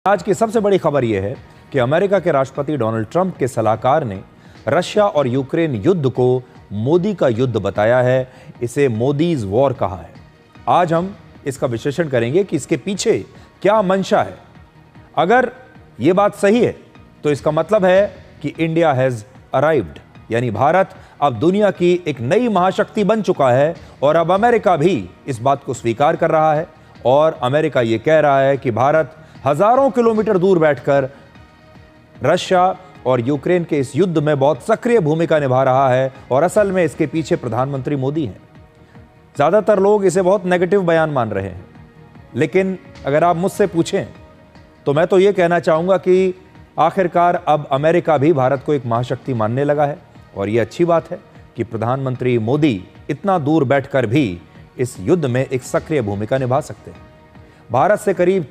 आज की सबसे बड़ी खबर यह है कि अमेरिका के राष्ट्रपति डोनाल्ड ट्रंप के सलाहकार ने रशिया और यूक्रेन युद्ध को मोदी का युद्ध बताया है। इसे मोदीज वॉर कहा है। आज हम इसका विश्लेषण करेंगे कि इसके पीछे क्या मंशा है। अगर यह बात सही है तो इसका मतलब है कि इंडिया हैज अराइव्ड, यानी भारत अब दुनिया की एक नई महाशक्ति बन चुका है और अब अमेरिका भी इस बात को स्वीकार कर रहा है। और अमेरिका यह कह रहा है कि भारत हजारों किलोमीटर दूर बैठकर रशिया और यूक्रेन के इस युद्ध में बहुत सक्रिय भूमिका निभा रहा है और असल में इसके पीछे प्रधानमंत्री मोदी हैं। ज़्यादातर लोग इसे बहुत नेगेटिव बयान मान रहे हैं, लेकिन अगर आप मुझसे पूछें तो मैं तो ये कहना चाहूँगा कि आखिरकार अब अमेरिका भी भारत को एक महाशक्ति मानने लगा है। और ये अच्छी बात है कि प्रधानमंत्री मोदी इतना दूर बैठकर भी इस युद्ध में एक सक्रिय भूमिका निभा सकते हैं। भारत से करीब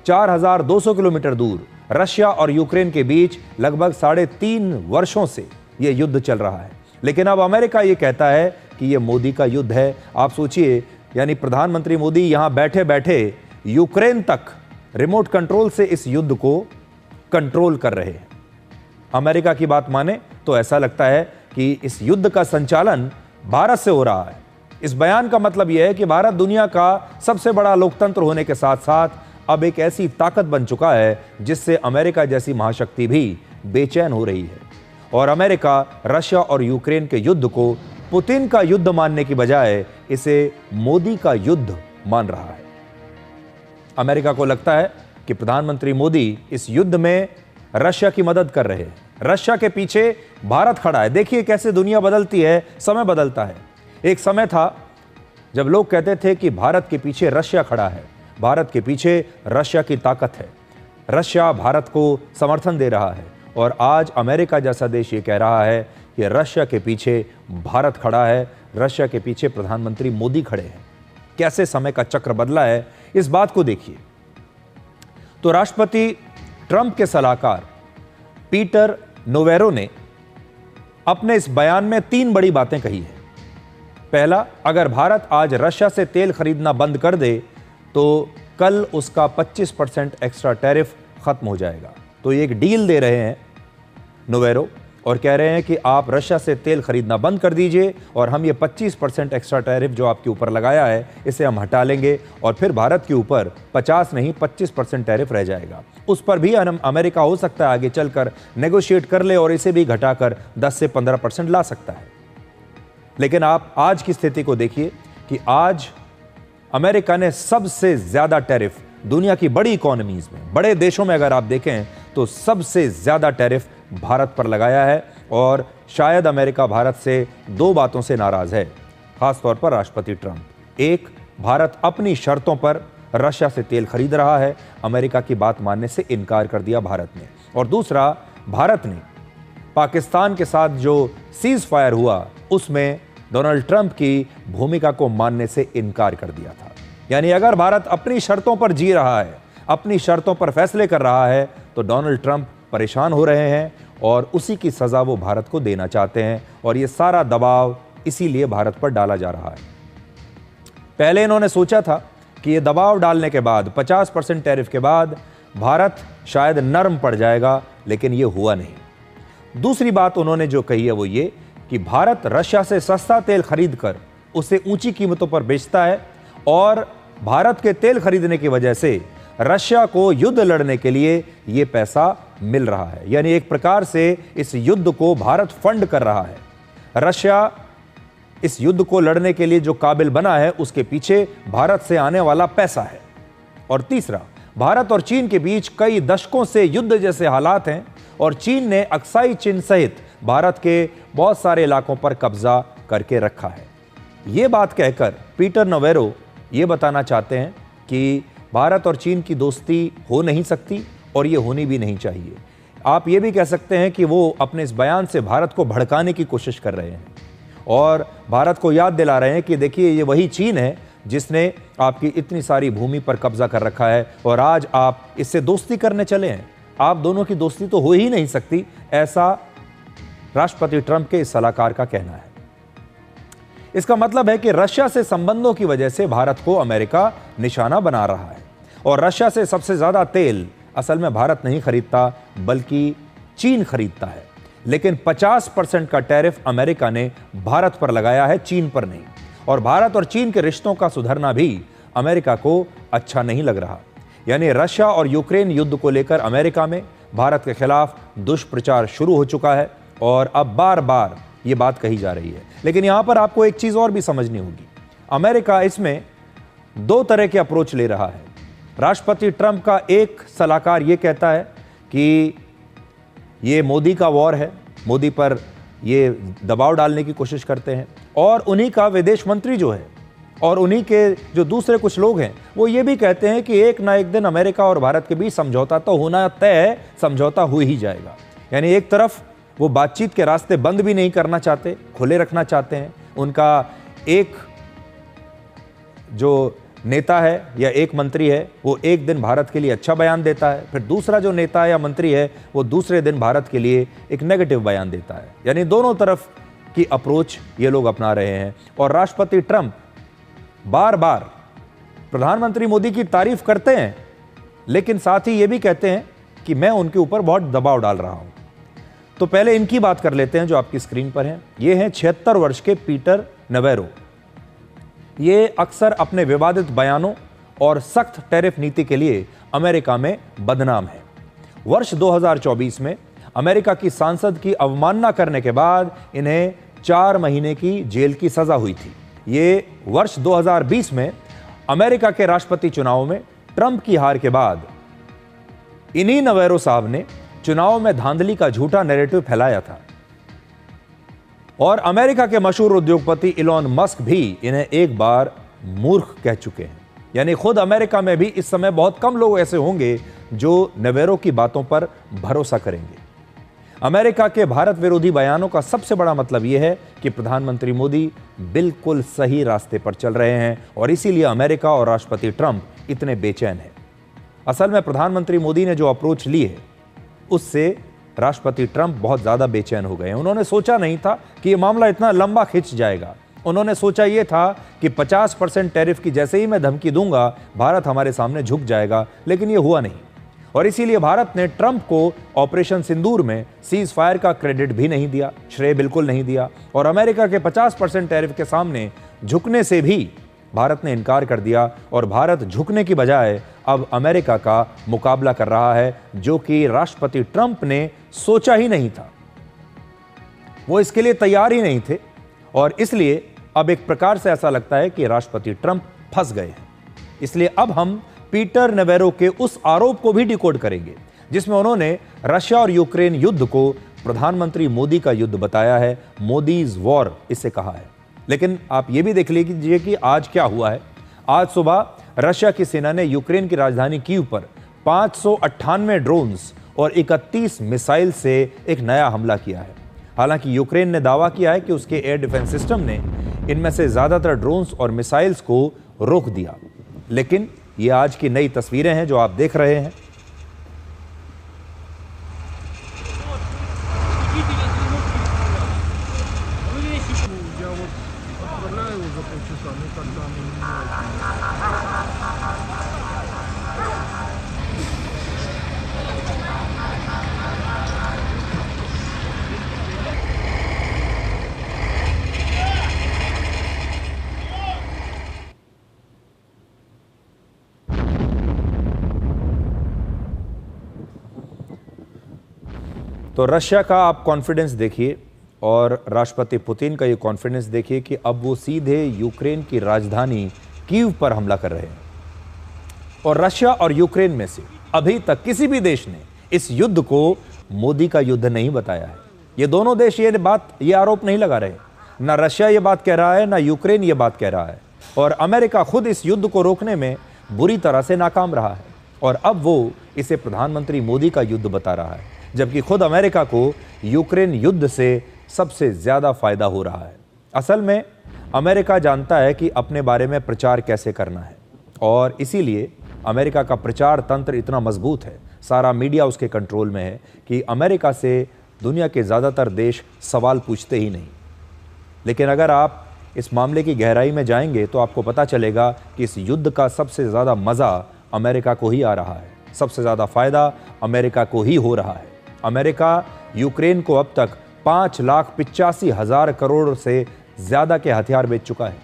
4,200 किलोमीटर दूर रशिया और यूक्रेन के बीच लगभग 3.5 वर्षों से यह युद्ध चल रहा है, लेकिन अब अमेरिका यह कहता है कि यह मोदी का युद्ध है। आप सोचिए, यानी प्रधानमंत्री मोदी यहां बैठे बैठे यूक्रेन तक रिमोट कंट्रोल से इस युद्ध को कंट्रोल कर रहे हैं। अमेरिका की बात माने तो ऐसा लगता है कि इस युद्ध का संचालन भारत से हो रहा है। इस बयान का मतलब यह है कि भारत दुनिया का सबसे बड़ा लोकतंत्र होने के साथ साथ अब एक ऐसी ताकत बन चुका है जिससे अमेरिका जैसी महाशक्ति भी बेचैन हो रही है। और अमेरिका रशिया और यूक्रेन के युद्ध को पुतिन का युद्ध मानने की बजाय इसे मोदी का युद्ध मान रहा है। अमेरिका को लगता है कि प्रधानमंत्री मोदी इस युद्ध में रशिया की मदद कर रहे हैं। रशिया के पीछे भारत खड़ा है। देखिए कैसे दुनिया बदलती है, समय बदलता है। एक समय था जब लोग कहते थे कि भारत के पीछे रशिया खड़ा है, भारत के पीछे रशिया की ताकत है, रशिया भारत को समर्थन दे रहा है। और आज अमेरिका जैसा देश ये कह रहा है कि रशिया के पीछे भारत खड़ा है, रशिया के पीछे प्रधानमंत्री मोदी खड़े हैं। कैसे समय का चक्र बदला है, इस बात को देखिए। तो राष्ट्रपति ट्रंप के सलाहकार पीटर नोवेरो ने अपने इस बयान में 3 बड़ी बातें कही हैं। पहला, अगर भारत आज रशिया से तेल खरीदना बंद कर दे तो कल उसका 25% एक्स्ट्रा टैरिफ खत्म हो जाएगा। तो ये एक डील दे रहे हैं नोवेरो और कह रहे हैं कि आप रशिया से तेल खरीदना बंद कर दीजिए और हम ये 25% एक्स्ट्रा टैरिफ जो आपके ऊपर लगाया है इसे हम हटा लेंगे और फिर भारत के ऊपर 50 नहीं 25% टैरिफ रह जाएगा। उस पर भी अमेरिका हो सकता है आगे चलकर नेगोशिएट कर ले और इसे भी घटाकर 10 से 15% ला सकता है। लेकिन आप आज की स्थिति को देखिए कि आज अमेरिका ने सबसे ज्यादा टैरिफ दुनिया की बड़ी इकोनॉमीज में, बड़े देशों में अगर आप देखें तो सबसे ज्यादा टैरिफ भारत पर लगाया है। और शायद अमेरिका भारत से 2 बातों से नाराज है, खासतौर पर राष्ट्रपति ट्रंप। एक, भारत अपनी शर्तों पर रशिया से तेल खरीद रहा है, अमेरिका की बात मानने से इनकार कर दिया भारत ने। और दूसरा, भारत ने पाकिस्तान के साथ जो सीज फायर हुआ उसमें डोनाल्ड ट्रंप की भूमिका को मानने से इनकार कर दिया था। यानी अगर भारत अपनी शर्तों पर जी रहा है, अपनी शर्तों पर फैसले कर रहा है, तो डोनाल्ड ट्रंप परेशान हो रहे हैं और उसी की सजा वो भारत को देना चाहते हैं। और ये सारा दबाव इसीलिए भारत पर डाला जा रहा है। पहले इन्होंने सोचा था कि ये दबाव डालने के बाद 50% टैरिफ के बाद भारत शायद नरम पड़ जाएगा, लेकिन ये हुआ नहीं। दूसरी बात उन्होंने जो कही है वो ये कि भारत रशिया से सस्ता तेल खरीदकर उसे ऊंची कीमतों पर बेचता है और भारत के तेल खरीदने की वजह से रशिया को युद्ध लड़ने के लिए यह पैसा मिल रहा है। यानी एक प्रकार से इस युद्ध को भारत फंड कर रहा है। रशिया इस युद्ध को लड़ने के लिए जो काबिल बना है उसके पीछे भारत से आने वाला पैसा है। और तीसरा, भारत और चीन के बीच कई दशकों से युद्ध जैसे हालात हैं और चीन ने अक्साई चीन सहित भारत के बहुत सारे इलाकों पर कब्जा करके रखा है। ये बात कहकर पीटर नोवेरो ये बताना चाहते हैं कि भारत और चीन की दोस्ती हो नहीं सकती और ये होनी भी नहीं चाहिए। आप ये भी कह सकते हैं कि वो अपने इस बयान से भारत को भड़काने की कोशिश कर रहे हैं और भारत को याद दिला रहे हैं कि देखिए ये वही चीन है जिसने आपकी इतनी सारी भूमि पर कब्जा कर रखा है और आज आप इससे दोस्ती करने चले हैं। आप दोनों की दोस्ती तो हो ही नहीं सकती, ऐसा राष्ट्रपति ट्रंप के इस सलाहकार का कहना है। इसका मतलब है कि रशिया से संबंधों की वजह से भारत को अमेरिका निशाना बना रहा है। और रशिया से सबसे ज़्यादा तेल असल में भारत नहीं खरीदता बल्कि चीन खरीदता है। लेकिन 50% का टैरिफ अमेरिका ने भारत पर लगाया है, चीन पर नहीं। और भारत और चीन के रिश्तों का सुधरना भी अमेरिका को अच्छा नहीं लग रहा। यानी रशिया और यूक्रेन युद्ध को लेकर अमेरिका में भारत के खिलाफ दुष्प्रचार शुरू हो चुका है और अब बार बार ये बात कही जा रही है। लेकिन यहां पर आपको एक चीज और भी समझनी होगी। अमेरिका इसमें दो तरह के अप्रोच ले रहा है। राष्ट्रपति ट्रंप का एक सलाहकार ये कहता है कि ये मोदी का वॉर है, मोदी पर ये दबाव डालने की कोशिश करते हैं। और उन्हीं का विदेश मंत्री जो है और उन्हीं के जो दूसरे कुछ लोग हैं वो ये भी कहते हैं कि एक ना एक दिन अमेरिका और भारत के बीच समझौता तो होना तय है, समझौता हो ही जाएगा। यानी एक तरफ वो बातचीत के रास्ते बंद भी नहीं करना चाहते, खुले रखना चाहते हैं। उनका एक जो नेता है या एक मंत्री है वो एक दिन भारत के लिए अच्छा बयान देता है, फिर दूसरा जो नेता या मंत्री है वो दूसरे दिन भारत के लिए एक नेगेटिव बयान देता है। यानी दोनों तरफ की अप्रोच ये लोग अपना रहे हैं। और राष्ट्रपति ट्रंप बार बार प्रधानमंत्री मोदी की तारीफ करते हैं, लेकिन साथ ही ये भी कहते हैं कि मैं उनके ऊपर बहुत दबाव डाल रहा हूं। तो पहले इनकी बात कर लेते हैं जो आपकी स्क्रीन पर हैं। ये हैं 76 वर्ष के पीटर नवेरो। ये अक्सर अपने विवादित बयानों और सख्त टैरिफ नीति के लिए अमेरिका में बदनाम है। वर्ष 2024 में अमेरिका की सांसद की अवमानना करने के बाद इन्हें 4 महीने की जेल की सजा हुई थी। ये वर्ष 2020 में अमेरिका के राष्ट्रपति चुनाव में ट्रंप की हार के बाद इन्हीं नवेरो साहब ने चुनाव में धांधली का झूठा नैरेटिव फैलाया था। और अमेरिका के मशहूर उद्योगपति इलॉन मस्क भी इन्हें एक बार मूर्ख कह चुके हैं। यानी खुद अमेरिका में भी इस समय बहुत कम लोग ऐसे होंगे जो नवेरो की बातों पर भरोसा करेंगे। अमेरिका के भारत विरोधी बयानों का सबसे बड़ा मतलब यह है कि प्रधानमंत्री मोदी बिल्कुल सही रास्ते पर चल रहे हैं और इसीलिए अमेरिका और राष्ट्रपति ट्रंप इतने बेचैन हैं। असल में प्रधानमंत्री मोदी ने जो अप्रोच ली है उससे राष्ट्रपति ट्रंप बहुत ज़्यादा बेचैन हो गए हैं। उन्होंने सोचा नहीं था कि ये मामला इतना लंबा खिंच जाएगा। उन्होंने सोचा ये था कि 50% टैरिफ की जैसे ही मैं धमकी दूंगा भारत हमारे सामने झुक जाएगा, लेकिन ये हुआ नहीं। और इसीलिए भारत ने ट्रंप को ऑपरेशन सिंदूर में सीज फायर का क्रेडिट भी नहीं दिया, श्रेय बिल्कुल नहीं दिया। और अमेरिका के 50% टैरिफ के सामने झुकने से भी भारत ने इनकार कर दिया और भारत झुकने की बजाय अब अमेरिका का मुकाबला कर रहा है, जो कि राष्ट्रपति ट्रंप ने सोचा ही नहीं था। वो इसके लिए तैयार ही नहीं थे और इसलिए अब एक प्रकार से ऐसा लगता है कि राष्ट्रपति ट्रंप फंस गए हैं। इसलिए अब हम पीटर नवेरो के उस आरोप को भी डिकोड करेंगे जिसमें उन्होंने रशिया और यूक्रेन युद्ध को प्रधानमंत्री मोदी का युद्ध बताया है, मोदीज वॉर इसे कहा है। लेकिन आप ये भी देख लीजिए कि आज क्या हुआ है। आज सुबह रशिया की सेना ने यूक्रेन की राजधानी कीव पर 598 ड्रोन्स और 31 मिसाइल से एक नया हमला किया है। हालांकि यूक्रेन ने दावा किया है कि उसके एयर डिफेंस सिस्टम ने इनमें से ज्यादातर ड्रोन्स और मिसाइल्स को रोक दिया। लेकिन ये आज की नई तस्वीरें हैं जो आप देख रहे हैं। तो रशिया का आप कॉन्फिडेंस देखिए और राष्ट्रपति पुतिन का ये कॉन्फिडेंस देखिए कि अब वो सीधे यूक्रेन की राजधानी कीव पर हमला कर रहे हैं। और रशिया और यूक्रेन में से अभी तक किसी भी देश ने इस युद्ध को मोदी का युद्ध नहीं बताया है। ये दोनों देश ये आरोप नहीं लगा रहे। ना रशिया ये बात कह रहा है, ना यूक्रेन ये बात कह रहा है। और अमेरिका खुद इस युद्ध को रोकने में बुरी तरह से नाकाम रहा है और अब वो इसे प्रधानमंत्री मोदी का युद्ध बता रहा है, जबकि खुद अमेरिका को यूक्रेन युद्ध से सबसे ज्यादा फायदा हो रहा है। असल में अमेरिका जानता है कि अपने बारे में प्रचार कैसे करना है और इसीलिए अमेरिका का प्रचार तंत्र इतना मजबूत है, सारा मीडिया उसके कंट्रोल में है कि अमेरिका से दुनिया के ज़्यादातर देश सवाल पूछते ही नहीं। लेकिन अगर आप इस मामले की गहराई में जाएंगे तो आपको पता चलेगा कि इस युद्ध का सबसे ज़्यादा मज़ा अमेरिका को ही आ रहा है। सबसे ज़्यादा फायदा अमेरिका को ही हो रहा है। अमेरिका यूक्रेन को अब तक 5,85,000 करोड़ से ज़्यादा के हथियार बेच चुका है।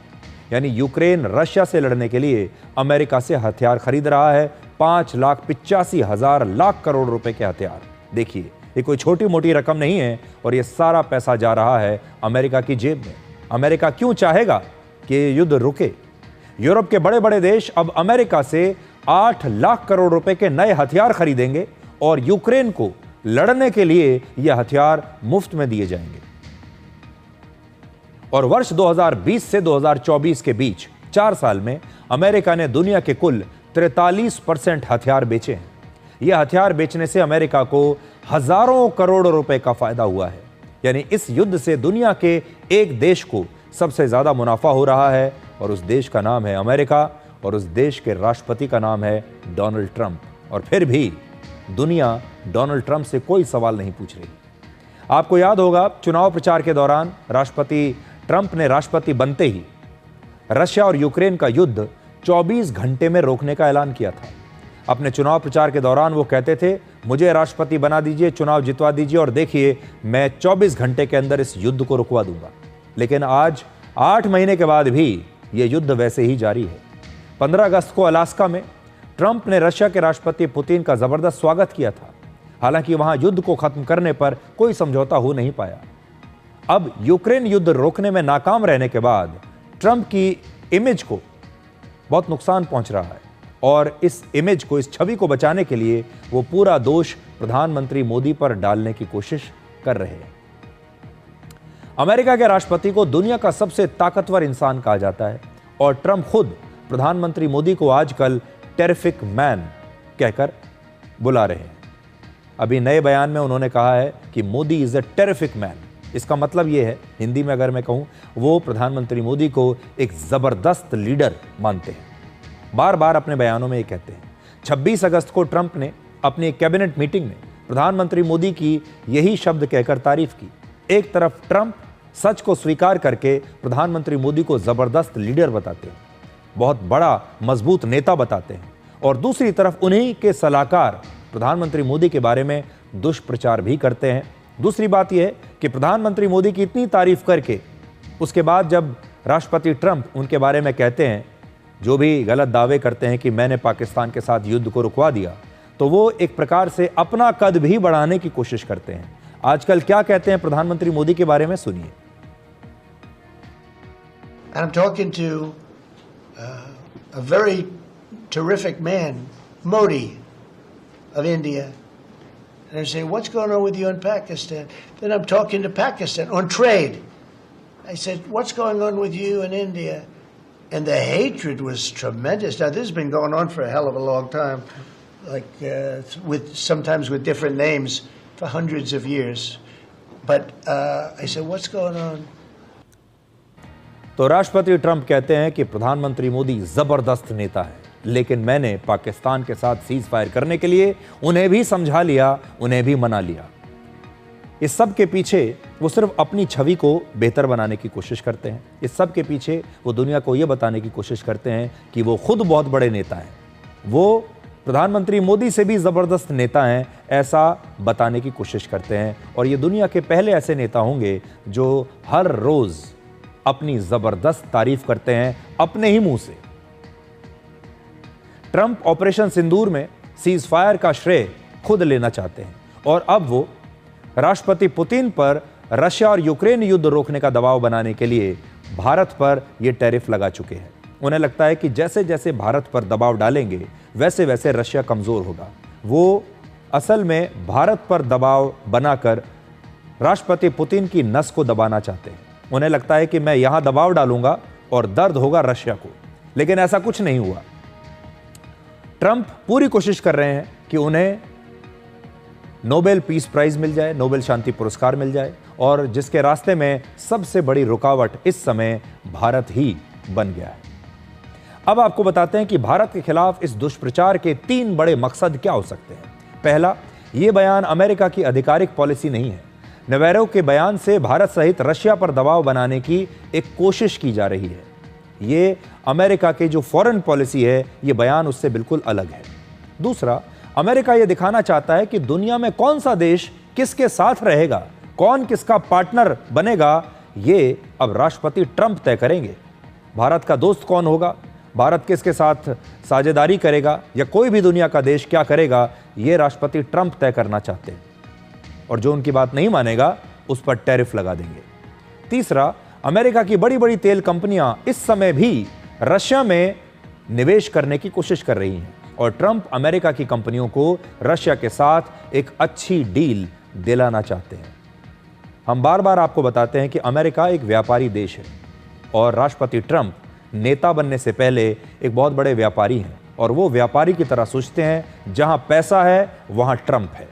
यानी यूक्रेन रशिया से लड़ने के लिए अमेरिका से हथियार खरीद रहा है, 5,85,000 लाख करोड़ रुपए के हथियार। देखिए, ये कोई छोटी मोटी रकम नहीं है और ये सारा पैसा जा रहा है अमेरिका की जेब में। अमेरिका क्यों चाहेगा कि ये युद्ध रुके? यूरोप के बड़े बड़े देश अब अमेरिका से 8 लाख करोड़ रुपए के नए हथियार खरीदेंगे और यूक्रेन को लड़ने के लिए ये हथियार मुफ्त में दिए जाएंगे। और वर्ष 2020 से 2024 के बीच 4 साल में अमेरिका ने दुनिया के कुल 43% हथियार बेचे हैं। यह हथियार बेचने से अमेरिका को हजारों करोड़ रुपए का फायदा हुआ है। यानी इस युद्ध से दुनिया के एक देश को सबसे ज्यादा मुनाफा हो रहा है और उस देश का नाम है अमेरिका और उस देश के राष्ट्रपति का नाम है डोनाल्ड ट्रंप। और फिर भी दुनिया डोनाल्ड ट्रंप से कोई सवाल नहीं पूछ रही। आपको याद होगा, चुनाव प्रचार के दौरान राष्ट्रपति ट्रंप ने राष्ट्रपति बनते ही रशिया और यूक्रेन का युद्ध 24 घंटे में रोकने का ऐलान किया था। अपने चुनाव प्रचार के दौरान वो कहते थे, मुझे राष्ट्रपति बना दीजिए, चुनाव जितवा दीजिए और देखिए मैं 24 घंटे के अंदर इस युद्ध को रुकवा दूंगा। लेकिन आज 8 महीने के बाद भी ये युद्ध वैसे ही जारी है। 15 अगस्त को अलास्का में ट्रंप ने रशिया के राष्ट्रपति पुतिन का जबरदस्त स्वागत किया था। हालांकि वहां युद्ध को खत्म करने पर कोई समझौता हो नहीं पाया। अब यूक्रेन युद्ध रोकने में नाकाम रहने के बाद ट्रंप की इमेज को बहुत नुकसान पहुंच रहा है और इस इमेज को, इस छवि को बचाने के लिए वो पूरा दोष प्रधानमंत्री मोदी पर डालने की कोशिश कर रहे हैं। अमेरिका के राष्ट्रपति को दुनिया का सबसे ताकतवर इंसान कहा जाता है और ट्रंप खुद प्रधानमंत्री मोदी को आजकल टेरिफिक मैन कहकर बुला रहे हैं। अभी नए बयान में उन्होंने कहा है कि Modi is a terrific man. इसका मतलब यह है, हिंदी में अगर मैं कहूं, वो प्रधानमंत्री मोदी को एक जबरदस्त लीडर मानते हैं। बार बार अपने बयानों में ये कहते हैं। 26 अगस्त को ट्रंप ने अपनी कैबिनेट मीटिंग में प्रधानमंत्री मोदी की यही शब्द कहकर तारीफ की। एक तरफ ट्रंप सच को स्वीकार करके प्रधानमंत्री मोदी को जबरदस्त लीडर बताते हैं, बहुत बड़ा मजबूत नेता बताते हैं, और दूसरी तरफ उन्हीं के सलाहकार प्रधानमंत्री मोदी के बारे में दुष्प्रचार भी करते हैं। दूसरी बात यह है कि प्रधानमंत्री मोदी की इतनी तारीफ करके उसके बाद जब राष्ट्रपति ट्रंप उनके बारे में कहते हैं, जो भी गलत दावे करते हैं कि मैंने पाकिस्तान के साथ युद्ध को रुकवा दिया, तो वो एक प्रकार से अपना कद भी बढ़ाने की कोशिश करते हैं। आजकल क्या कहते हैं प्रधानमंत्री मोदी के बारे में, सुनिए। I'm talking to a very terrific man, Modi of India. And I say, what's going on with you in Pakistan? Then I'm talking to Pakistan on trade. I said, what's going on with you in India? And the hatred was tremendous. Now, this has been going on for a hell of a long time, like sometimes with different names for hundreds of years. But I said, what's going on? तो राष्ट्रपति Trump कहते हैं कि प्रधानमंत्री मोदी जबरदस्त नेता है, लेकिन मैंने पाकिस्तान के साथ सीज फायर करने के लिए उन्हें भी समझा लिया, उन्हें भी मना लिया। इस सब के पीछे वो सिर्फ अपनी छवि को बेहतर बनाने की कोशिश करते हैं। इस सब के पीछे वो दुनिया को ये बताने की कोशिश करते हैं कि वो खुद बहुत बड़े नेता हैं, वो प्रधानमंत्री मोदी से भी जबरदस्त नेता हैं, ऐसा बताने की कोशिश करते हैं। और ये दुनिया के पहले ऐसे नेता होंगे जो हर रोज अपनी जबरदस्त तारीफ करते हैं अपने ही मुंह से। ट्रंप ऑपरेशन सिंदूर में सीज फायर का श्रेय खुद लेना चाहते हैं और अब वो राष्ट्रपति पुतिन पर रशिया और यूक्रेन युद्ध रोकने का दबाव बनाने के लिए भारत पर ये टैरिफ लगा चुके हैं। उन्हें लगता है कि जैसे जैसे भारत पर दबाव डालेंगे वैसे वैसे रशिया कमजोर होगा। वो असल में भारत पर दबाव बनाकर राष्ट्रपति पुतिन की नस को दबाना चाहते हैं। उन्हें लगता है कि मैं यहां दबाव डालूंगा और दर्द होगा रशिया को, लेकिन ऐसा कुछ नहीं हुआ। ट्रंप पूरी कोशिश कर रहे हैं कि उन्हें नोबेल पीस प्राइज मिल जाए, नोबेल शांति पुरस्कार मिल जाए, और जिसके रास्ते में सबसे बड़ी रुकावट इस समय भारत ही बन गया है। अब आपको बताते हैं कि भारत के खिलाफ इस दुष्प्रचार के 3 बड़े मकसद क्या हो सकते हैं। पहला, यह बयान अमेरिका की आधिकारिक पॉलिसी नहीं है। नेवेरो के बयान से भारत सहित रशिया पर दबाव बनाने की एक कोशिश की जा रही है। ये अमेरिका की जो फॉरेन पॉलिसी है ये बयान उससे बिल्कुल अलग है। दूसरा, अमेरिका ये दिखाना चाहता है कि दुनिया में कौन सा देश किसके साथ रहेगा, कौन किसका पार्टनर बनेगा, ये अब राष्ट्रपति ट्रंप तय करेंगे। भारत का दोस्त कौन होगा, भारत किसके साथ साझेदारी करेगा या कोई भी दुनिया का देश क्या करेगा, ये राष्ट्रपति ट्रंप तय करना चाहते हैं और जो उनकी बात नहीं मानेगा उस पर टैरिफ लगा देंगे। तीसरा, अमेरिका की बड़ी बड़ी तेल कंपनियां इस समय भी रशिया में निवेश करने की कोशिश कर रही हैं और ट्रंप अमेरिका की कंपनियों को रशिया के साथ एक अच्छी डील दिलाना चाहते हैं। हम बार बार आपको बताते हैं कि अमेरिका एक व्यापारी देश है और राष्ट्रपति ट्रंप नेता बनने से पहले एक बहुत बड़े व्यापारी हैं और वो व्यापारी की तरह सोचते हैं, जहां पैसा है वहां ट्रंप है।